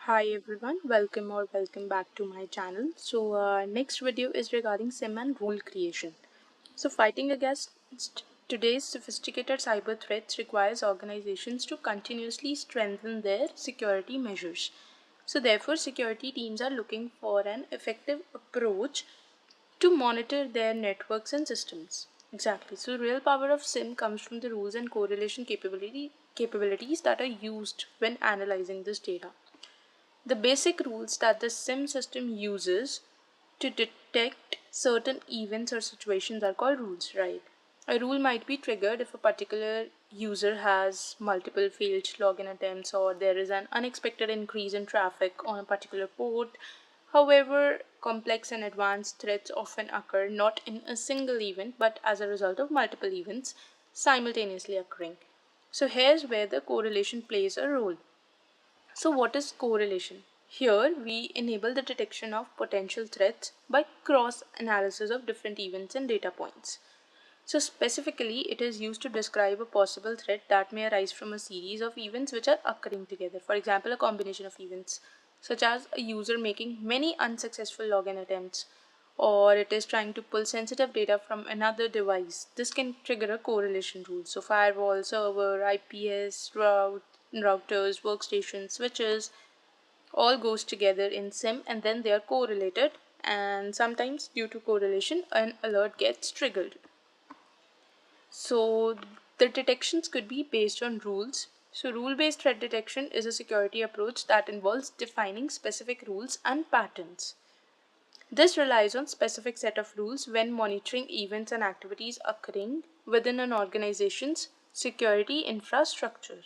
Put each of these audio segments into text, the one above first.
Hi everyone, welcome back to my channel. Next video is regarding SIEM and rule creation. So fighting against today's sophisticated cyber threats requires organizations to continuously strengthen their security measures. So therefore security teams are looking for an effective approach to monitor their networks and systems. Exactly. So real power of SIEM comes from the rules and correlation capabilities that are used when analyzing this data. The basic rules that the SIEM system uses to detect certain events or situations are called rules, right? A rule might be triggered if a particular user has multiple failed login attempts or there is an unexpected increase in traffic on a particular port. However, complex and advanced threats often occur not in a single event but as a result of multiple events simultaneously occurring. So here's where the correlation plays a role. So what is correlation? Here we enable the detection of potential threats by cross-analysis of different events and data points. So specifically, it is used to describe a possible threat that may arise from a series of events which are occurring together. For example, a combination of events such as a user making many unsuccessful login attempts, or it is trying to pull sensitive data from another device. This can trigger a correlation rule. So firewall, server, IPS, routers, workstations, switches, all goes together in SIEM and then they are correlated, and sometimes due to correlation an alert gets triggered. So the detections could be based on rules. So rule-based threat detection is a security approach that involves defining specific rules and patterns. This relies on specific set of rules when monitoring events and activities occurring within an organization's security infrastructure.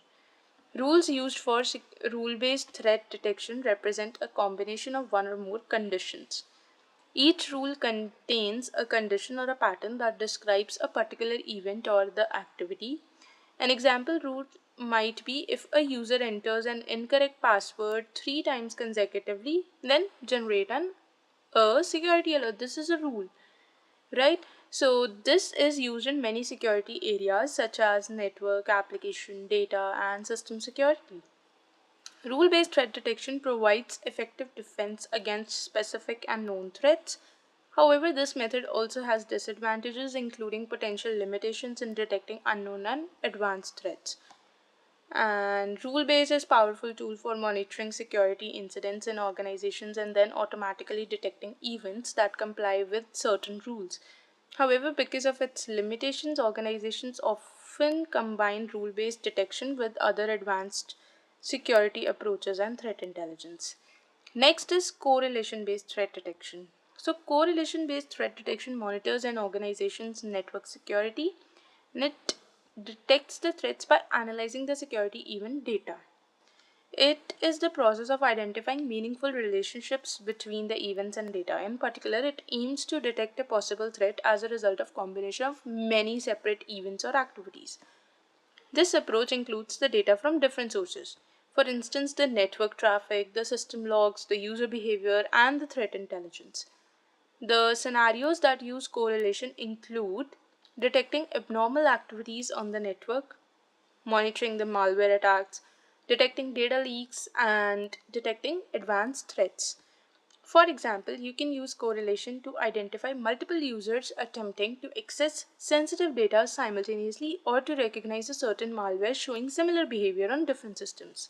Rules used for rule-based threat detection represent a combination of one or more conditions. Each rule contains a condition or a pattern that describes a particular event or the activity. An example rule might be if a user enters an incorrect password 3 times consecutively, then generate a security alert. This is a rule, right? So this is used in many security areas such as network, application, data, and system security. Rule-based threat detection provides effective defense against specific and known threats. However, this method also has disadvantages, including potential limitations in detecting unknown and advanced threats. And rule-based is a powerful tool for monitoring security incidents in organizations and then automatically detecting events that comply with certain rules. However, because of its limitations, organizations often combine rule-based detection with other advanced security approaches and threat intelligence. Next is correlation-based threat detection. So correlation-based threat detection monitors an organization's network security, and it detects the threats by analyzing the security event data. It is the process of identifying meaningful relationships between the events and data. In particular, it aims to detect a possible threat as a result of combination of many separate events or activities. This approach includes the data from different sources. For instance, the network traffic, the system logs, the user behavior, and the threat intelligence. The scenarios that use correlation include detecting abnormal activities on the network, monitoring the malware attacks, detecting data leaks, and detecting advanced threats. For example, you can use correlation to identify multiple users attempting to access sensitive data simultaneously or to recognize a certain malware showing similar behavior on different systems.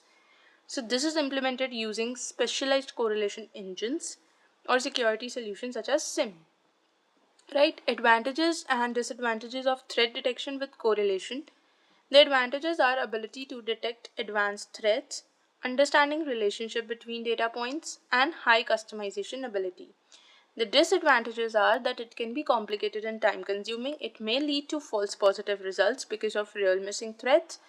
So this is implemented using specialized correlation engines or security solutions such as SIEM. Right? Advantages and disadvantages of threat detection with correlation. The advantages are ability to detect advanced threats, understanding relationship between data points, and high customization ability. The disadvantages are that it can be complicated and time consuming. It may lead to false positive results because of real missing threats,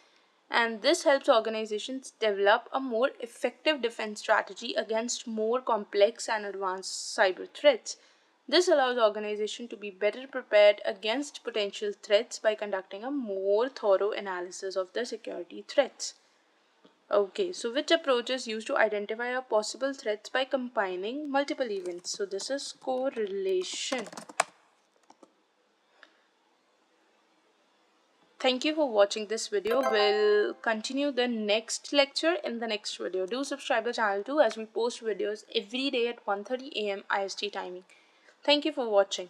and this helps organizations develop a more effective defense strategy against more complex and advanced cyber threats. This allows organizations to be better prepared against potential threats by conducting a more thorough analysis of the security threats. Okay, so which approach is used to identify a possible threats by combining multiple events? So this is correlation. Thank you for watching this video. We'll continue the next lecture in the next video. Do subscribe the channel too, as we post videos every day at 1:30 a.m. IST timing. Thank you for watching.